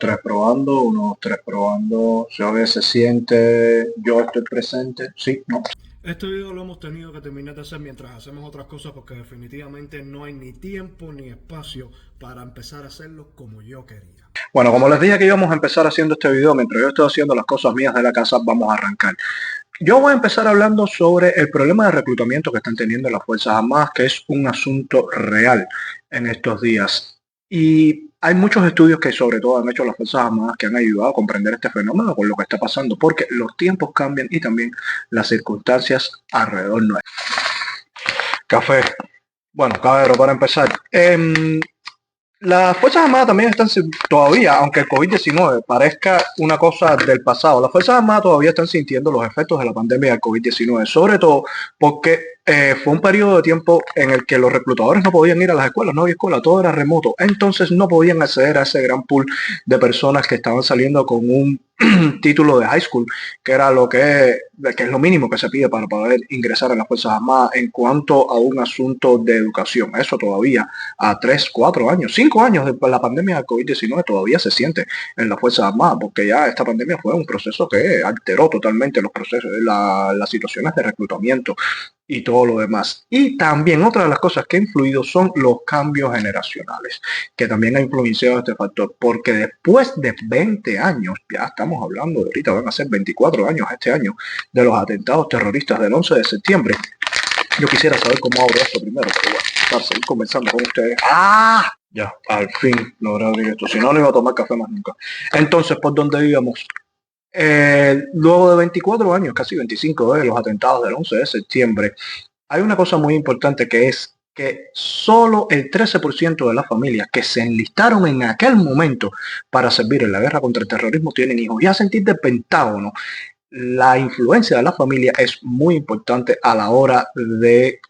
tres probando, 1, 2, 3 probando. Se oye, se siente, yo estoy presente. Sí, no. Este video lo hemos tenido que terminar de hacer mientras hacemos otras cosas porque definitivamente no hay ni tiempo ni espacio para empezar a hacerlo como yo quería. Bueno, como les dije que íbamos a empezar haciendo este video, mientras yo estoy haciendo las cosas mías de la casa, vamos a arrancar. Yo voy a empezar hablando sobre el problema de reclutamiento que están teniendo las Fuerzas Armadas, que es un asunto real en estos días. Y hay muchos estudios que sobre todo han hecho las Fuerzas Armadas que han ayudado a comprender este fenómeno con lo que está pasando, porque los tiempos cambian y también las circunstancias alrededor nuestro. Café. Bueno, caballero, para empezar. Las Fuerzas Armadas también están todavía, aunque el COVID-19 parezca una cosa del pasado, las Fuerzas Armadas todavía están sintiendo los efectos de la pandemia del COVID-19, sobre todo porque fue un periodo de tiempo en el que los reclutadores no podían ir a las escuelas, no había escuela, todo era remoto, entonces no podían acceder a ese gran pool de personas que estaban saliendo con un título de high school, que era que es lo mínimo que se pide para poder ingresar a las Fuerzas Armadas en cuanto a un asunto de educación. Eso todavía a 3, 4 años, 5 años de la pandemia del COVID-19 todavía se siente en las Fuerzas Armadas, porque ya esta pandemia fue un proceso que alteró totalmente los procesos, las situaciones de reclutamiento y todo lo demás. Y también otra de las cosas que ha influido son los cambios generacionales, que también ha influenciado este factor, porque después de 20 años, ya estamos hablando de ahorita, van a ser 24 años este año, de los atentados terroristas del 11 de septiembre, yo quisiera saber cómo abro esto primero, pero bueno, para seguir conversando con ustedes. ¡Ah! Ya, al fin logré abrir esto, si no, no iba a tomar café más nunca. Entonces, ¿por dónde íbamos? Luego de 24 años, casi 25 de los atentados del 11 de septiembre, hay una cosa muy importante que es que solo el 13% de las familias que se enlistaron en aquel momento para servir en la guerra contra el terrorismo tienen hijos. Y a sentir del Pentágono, la influencia de la familia es muy importante a la hora de,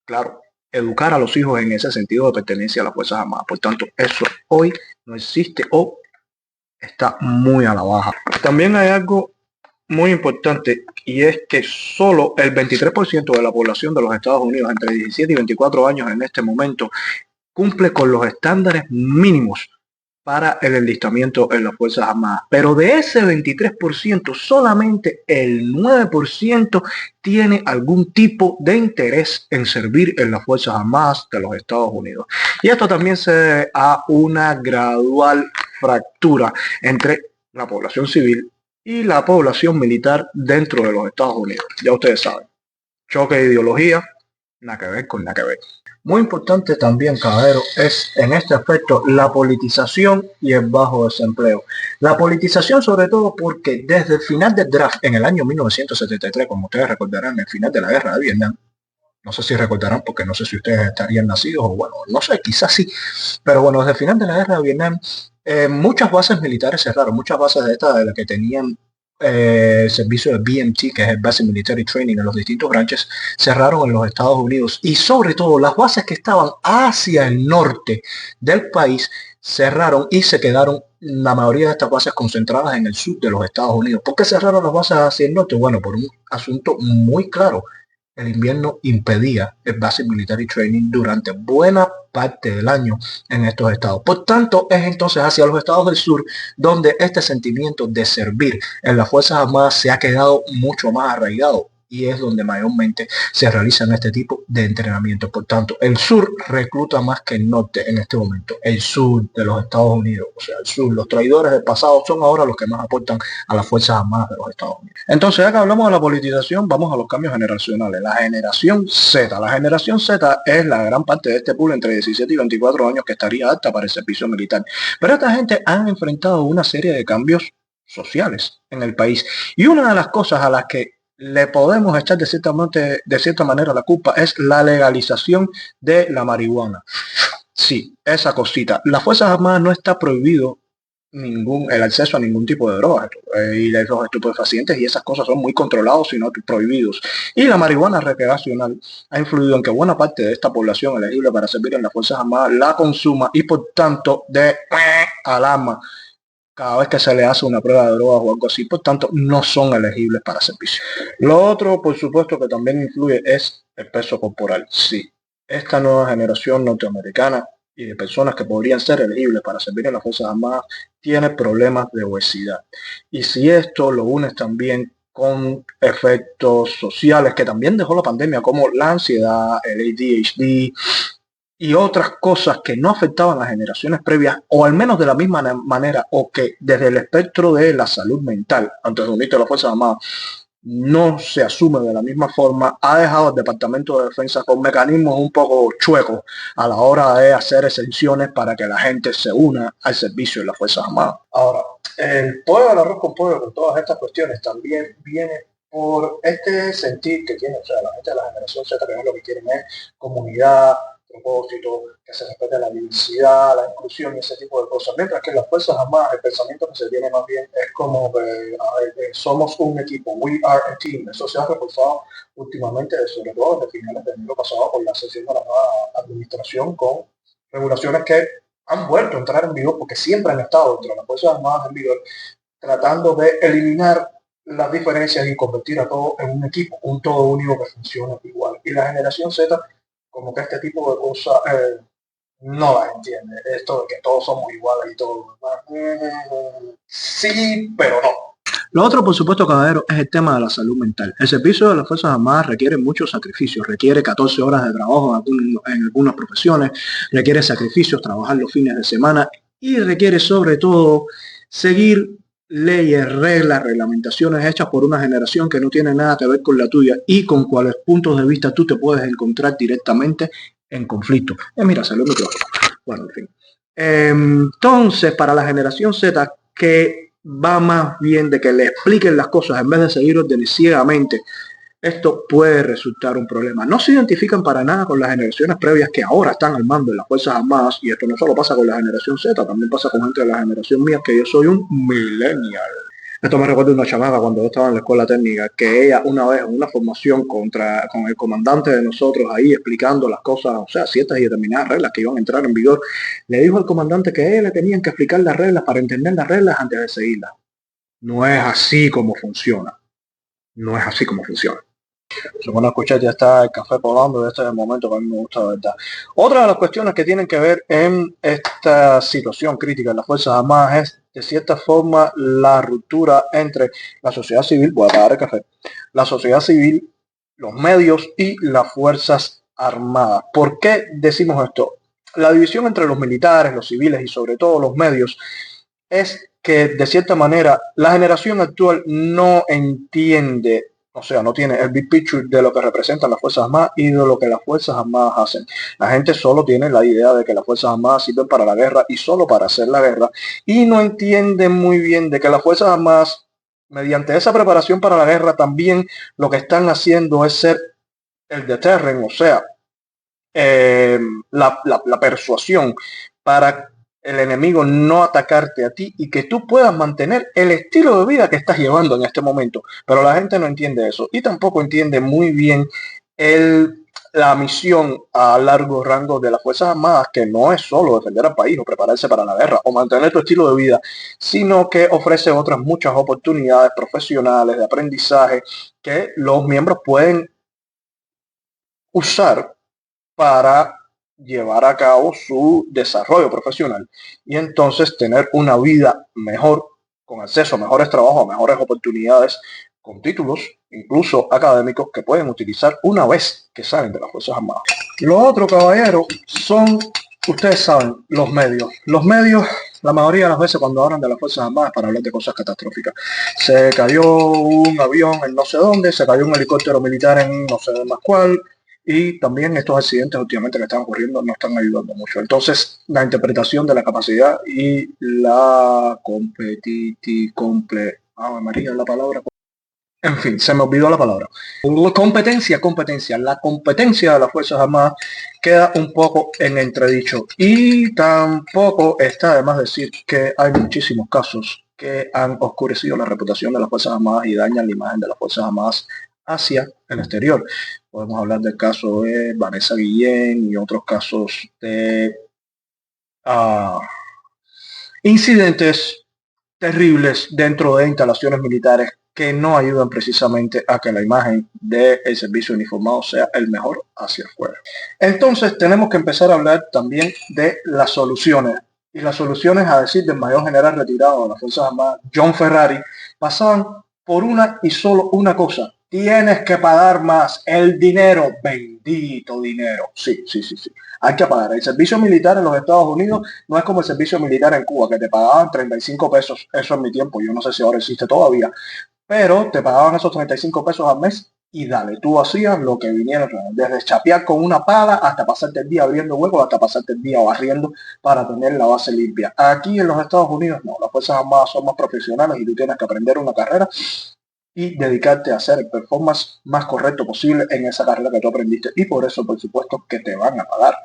claro, educar a los hijos en ese sentido de pertenencia a las Fuerzas Armadas. Por tanto, eso hoy no existe o está muy a la baja. También hay algo muy importante y es que solo el 23% de la población de los Estados Unidos entre 17 y 24 años en este momento cumple con los estándares mínimos para el enlistamiento en las Fuerzas Armadas. Pero de ese 23%, solamente el 9% tiene algún tipo de interés en servir en las Fuerzas Armadas de los Estados Unidos. Y esto también se debe a una gradual fractura entre la población civil y la población militar dentro de los Estados Unidos. Ya ustedes saben, choque de ideología, nada que ver con nada que ver. Muy importante también, caballero, es en este aspecto la politización y el bajo desempleo. La politización sobre todo porque desde el final del draft en el año 1973, como ustedes recordarán, el final de la guerra de Vietnam, no sé si recordarán porque no sé si ustedes estarían nacidos o bueno, no sé, quizás sí, pero bueno, desde el final de la guerra de Vietnam, muchas bases militares cerraron, muchas bases de estas de las que tenían servicio de BMT, que es el Basic Military Training en los distintos branches, cerraron en los Estados Unidos y sobre todo las bases que estaban hacia el norte del país cerraron y se quedaron la mayoría de estas bases concentradas en el sur de los Estados Unidos. ¿Por qué cerraron las bases hacia el norte? Bueno, por un asunto muy claro. El invierno impedía el Basic Military Training durante buena parte del año en estos estados. Por tanto, es entonces hacia los estados del sur donde este sentimiento de servir en las Fuerzas Armadas se ha quedado mucho más arraigado y es donde mayormente se realizan este tipo de entrenamiento. Por tanto, el sur recluta más que el norte en este momento. El sur de los Estados Unidos, o sea, el sur, los traidores del pasado son ahora los que más aportan a las Fuerzas Armadas de los Estados Unidos. Entonces, ya que hablamos de la politización, vamos a los cambios generacionales. La generación Z. La generación Z es la gran parte de este pool entre 17 y 24 años que estaría apta para el servicio militar. Pero esta gente han enfrentado una serie de cambios sociales en el país. Y una de las cosas a las que le podemos echar de cierta manera la culpa es la legalización de la marihuana. Sí, esa cosita. Las Fuerzas Armadas no está prohibido el acceso a ningún tipo de drogas y los estupefacientes y esas cosas son muy controlados y no prohibidos. Y la marihuana recreacional ha influido en que buena parte de esta población elegible para servir en las Fuerzas Armadas la consuma y por tanto de alarma cada vez que se le hace una prueba de drogas o algo así, por tanto no son elegibles para servicio. Lo otro, por supuesto, que también influye es el peso corporal. Sí, esta nueva generación norteamericana y de personas que podrían ser elegibles para servir en las Fuerzas Armadas tiene problemas de obesidad. Y si esto lo unes también con efectos sociales que también dejó la pandemia, como la ansiedad, el ADHD y otras cosas que no afectaban a generaciones previas, o al menos de la misma manera, o que desde el espectro de la salud mental, antes de unirte a las Fuerzas Armadas, no se asume de la misma forma, ha dejado al Departamento de Defensa con mecanismos un poco chuecos a la hora de hacer exenciones para que la gente se una al servicio de las Fuerzas Armadas. Ahora, el pollo al arroz con pollo con todas estas cuestiones también viene por este sentir que tiene, o sea, la gente de la generación Z, que es lo que quieren es comunidad, propósito, que se respete la diversidad, la inclusión y ese tipo de cosas. Mientras que en las Fuerzas Armadas el pensamiento que se tiene más bien es como somos un equipo, we are a team. Eso se ha reforzado últimamente, sobre todo desde finales del año pasado, con la sesión de la nueva administración, con regulaciones que han vuelto a entrar en vigor porque siempre han estado dentro de las Fuerzas Armadas en vigor, tratando de eliminar las diferencias y convertir a todo en un equipo, un todo único que funciona igual. Y la generación Z, como que este tipo de cosas no las entiende. Esto de que todos somos iguales y todo. Sí, pero no. Lo otro, por supuesto, caballero, es el tema de la salud mental. El servicio de las Fuerzas Armadas requiere muchos sacrificios. Requiere 14 horas de trabajo en algunas profesiones, requiere sacrificios, trabajar los fines de semana y requiere sobre todo seguir leyes, reglas, reglamentaciones hechas por una generación que no tiene nada que ver con la tuya y con cuáles puntos de vista tú te puedes encontrar directamente en conflicto. Mira, salió el micrófono. Bueno, en fin. Entonces, para la generación Z, que va más bien de que le expliquen las cosas en vez de seguir órdenes ciegamente, esto puede resultar un problema. No se identifican para nada con las generaciones previas que ahora están al mando de las Fuerzas Armadas, y esto no solo pasa con la generación Z, también pasa con gente de la generación mía, que yo soy un millennial. Esto me recuerda una chamaca cuando yo estaba en la escuela técnica, que ella una vez en una formación con el comandante de nosotros ahí explicando las cosas, o sea, ciertas y determinadas reglas que iban a entrar en vigor, le dijo al comandante que a él le tenían que explicar las reglas para entender las reglas antes de seguirlas. No es así como funciona. No es así como funciona. Según escuchar, ya está el café poblando, este es el momento que a mí me gusta, de verdad. Otra de las cuestiones que tienen que ver en esta situación crítica de las Fuerzas Armadas es, de cierta forma, la ruptura entre la sociedad civil, voy a apagar el café, la sociedad civil, los medios y las Fuerzas Armadas. ¿Por qué decimos esto? La división entre los militares, los civiles y sobre todo los medios es que, de cierta manera, la generación actual no entiende, o sea, no tiene el big picture de lo que representan las Fuerzas Armadas y de lo que las Fuerzas Armadas hacen. La gente solo tiene la idea de que las Fuerzas Armadas sirven para la guerra y solo para hacer la guerra, y no entiende muy bien de que las Fuerzas Armadas, mediante esa preparación para la guerra, también lo que están haciendo es ser el deterrent, o sea, la persuasión para el enemigo no atacarte a ti y que tú puedas mantener el estilo de vida que estás llevando en este momento. Pero la gente no entiende eso y tampoco entiende muy bien la misión a largo rango de las Fuerzas Armadas, que no es solo defender al país o prepararse para la guerra o mantener tu estilo de vida, sino que ofrece otras muchas oportunidades profesionales de aprendizaje que los miembros pueden usar para llevar a cabo su desarrollo profesional y entonces tener una vida mejor, con acceso a mejores trabajos, a mejores oportunidades, con títulos incluso académicos que pueden utilizar una vez que salen de las Fuerzas Armadas. Lo otro, caballero, son, ustedes saben, los medios. Los medios, la mayoría de las veces cuando hablan de las Fuerzas Armadas, para hablar de cosas catastróficas. Se cayó un avión en no sé dónde, se cayó un helicóptero militar en no sé más cuál, y también estos accidentes últimamente que están ocurriendo no están ayudando mucho. Entonces, la interpretación de la capacidad y la María, la palabra. En fin, se me olvidó la palabra. Competencia. La competencia de las Fuerzas Armadas queda un poco en entredicho. Y tampoco está de más decir que hay muchísimos casos que han oscurecido la reputación de las Fuerzas Armadas y dañan la imagen de las Fuerzas Armadas hacia el exterior. Podemos hablar del caso de Vanessa Guillén y otros casos de incidentes terribles dentro de instalaciones militares que no ayudan precisamente a que la imagen del servicio uniformado sea el mejor hacia afuera. Entonces tenemos que empezar a hablar también de las soluciones. Y las soluciones, a decir del mayor general retirado de las Fuerzas Armadas, John Ferrari, pasaban por una y solo una cosa: tienes que pagar más. El dinero, bendito dinero. Sí. Hay que pagar. El servicio militar en los Estados Unidos no es como el servicio militar en Cuba, que te pagaban 35 pesos. Eso en mi tiempo, yo no sé si ahora existe todavía, pero te pagaban esos 35 pesos al mes y dale, tú hacías lo que viniera, desde chapear con una pala hasta pasarte el día abriendo huecos, hasta pasarte el día barriendo para tener la base limpia. Aquí en los Estados Unidos no, las Fuerzas Armadas son más profesionales y tú tienes que aprender una carrera y dedicarte a hacer el performance más correcto posible en esa carrera que tú aprendiste, y por eso, por supuesto, que te van a pagar.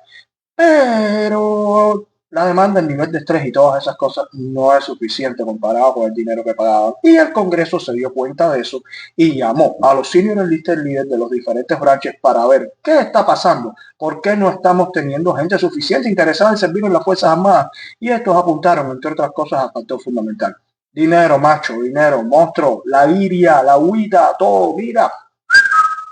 Pero la demanda, el nivel de estrés y todas esas cosas no es suficiente comparado con el dinero que pagaban. Y el Congreso se dio cuenta de eso y llamó a los senior enlisted leaders de los diferentes branches para ver qué está pasando, por qué no estamos teniendo gente suficiente interesada en servir en las Fuerzas Armadas. Y estos apuntaron, entre otras cosas, al factor fundamental: dinero, macho, dinero, monstruo, la iria, la huida, todo. Mira,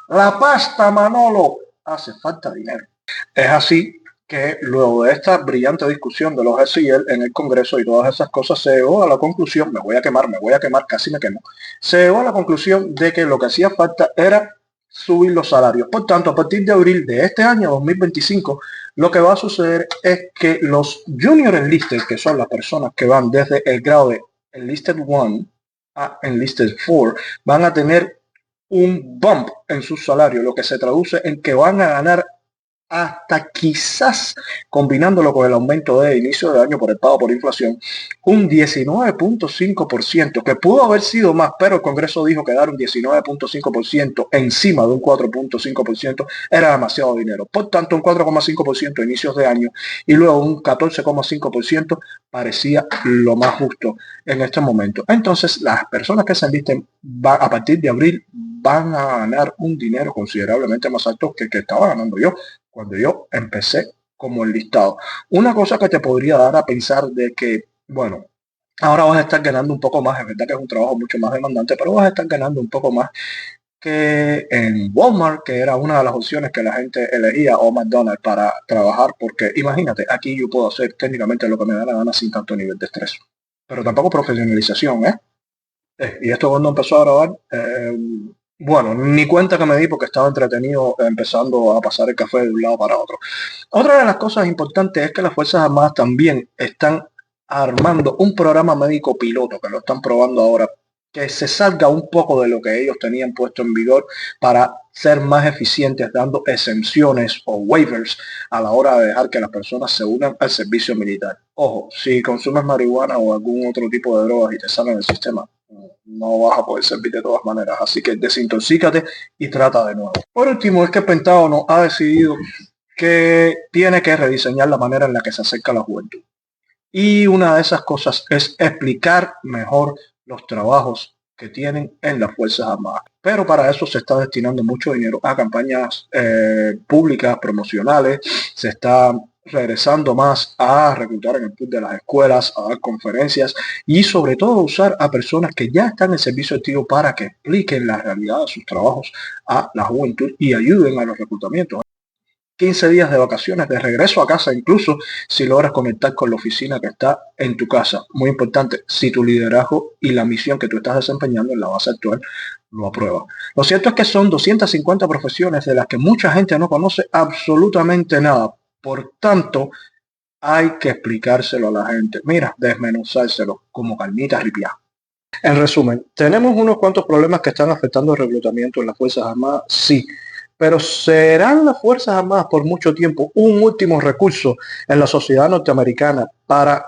la pasta, Manolo, hace falta dinero. Es así que luego de esta brillante discusión de los SEL en el Congreso y todas esas cosas, se llegó a la conclusión, me voy a quemar, casi me quemo, se llegó a la conclusión de que lo que hacía falta era subir los salarios. Por tanto, a partir de abril de este año 2025, lo que va a suceder es que los junior enlisted, que son las personas que van desde el grado de enlisted 1 a enlisted 4, van a tener un bump en su salario, lo que se traduce en que van a ganar hasta, quizás combinándolo con el aumento de inicio de año por el pago por inflación, un 19.5%, que pudo haber sido más, pero el Congreso dijo que dar un 19.5% encima de un 4.5% era demasiado dinero. Por tanto, un 4.5% a inicios de año y luego un 14.5% parecía lo más justo en este momento. Entonces, las personas que se enlisten a partir de abril van a ganar un dinero considerablemente más alto que el que estaba ganando yo cuando yo empecé como enlistado. Una cosa que te podría dar a pensar de que, bueno, ahora vas a estar ganando un poco más, es verdad que es un trabajo mucho más demandante, pero vas a estar ganando un poco más que en Walmart, que era una de las opciones que la gente elegía, o McDonald's, para trabajar, porque imagínate, aquí yo puedo hacer técnicamente lo que me da la gana sin tanto nivel de estrés, pero tampoco profesionalización, y esto cuando empezó a grabar, bueno, ni cuenta que me di porque estaba entretenido empezando a pasar el café de un lado para otro. Otra de las cosas importantes es que las Fuerzas Armadas también están armando un programa médico piloto, que lo están probando ahora, que se salga un poco de lo que ellos tenían puesto en vigor para ser más eficientes, dando exenciones o waivers a la hora de dejar que las personas se unan al servicio militar. Ojo, si consumes marihuana o algún otro tipo de drogas y te salen del sistema, no vas a poder servir de todas maneras, así que desintoxícate y trata de nuevo. Por último, es que el Pentágono ha decidido que tiene que rediseñar la manera en la que se acerca a la juventud. Y una de esas cosas es explicar mejor los trabajos que tienen en las Fuerzas Armadas. Pero para eso se está destinando mucho dinero a campañas públicas, promocionales, se está regresando más a reclutar en el pool de las escuelas, a dar conferencias y sobre todo usar a personas que ya están en servicio activo para que expliquen la realidad de sus trabajos a la juventud y ayuden a los reclutamientos. 15 días de vacaciones, de regreso a casa, incluso si logras conectar con la oficina que está en tu casa. Muy importante, si tu liderazgo y la misión que tú estás desempeñando en la base actual lo aprueba. Lo cierto es que son 250 profesiones de las que mucha gente no conoce absolutamente nada. Por tanto, hay que explicárselo a la gente. Mira, desmenuzárselo como carnita ripiada. En resumen, tenemos unos cuantos problemas que están afectando el reclutamiento en las Fuerzas Armadas, sí. Pero ¿serán las Fuerzas Armadas por mucho tiempo un último recurso en la sociedad norteamericana para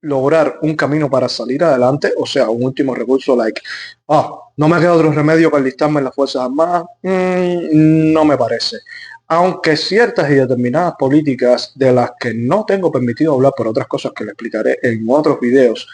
lograr un camino para salir adelante? O sea, un último recurso no me queda otro remedio para enlistarme en las Fuerzas Armadas. No me parece. Aunque ciertas y determinadas políticas de las que no tengo permitido hablar por otras cosas que le explicaré en otros videos,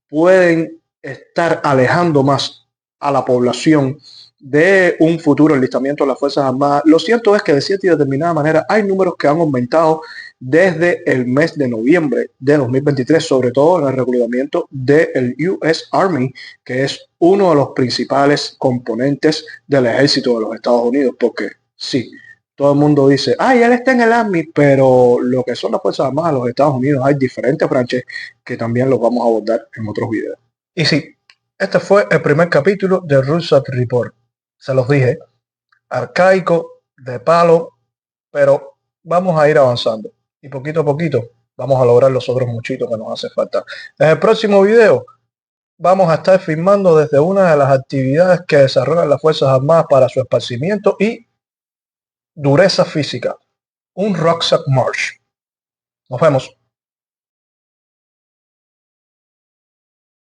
pueden estar alejando más a la población de un futuro enlistamiento de las Fuerzas Armadas. Lo cierto es que de cierta y determinada manera hay números que han aumentado desde el mes de noviembre de 2023, sobre todo en el reclutamiento del US Army, que es uno de los principales componentes del ejército de los Estados Unidos, porque sí, todo el mundo dice, ay, él está en el Army, pero lo que son las Fuerzas Armadas de los Estados Unidos hay diferentes branches que también los vamos a abordar en otros videos. Y sí, este fue el primer capítulo de Rulesat Report. Se los dije, arcaico, de palo, pero vamos a ir avanzando. Y poquito a poquito vamos a lograr los otros muchitos que nos hace falta. En el próximo video vamos a estar filmando desde una de las actividades que desarrollan las Fuerzas Armadas para su esparcimiento y dureza física. Un Rucksack March. Nos vemos.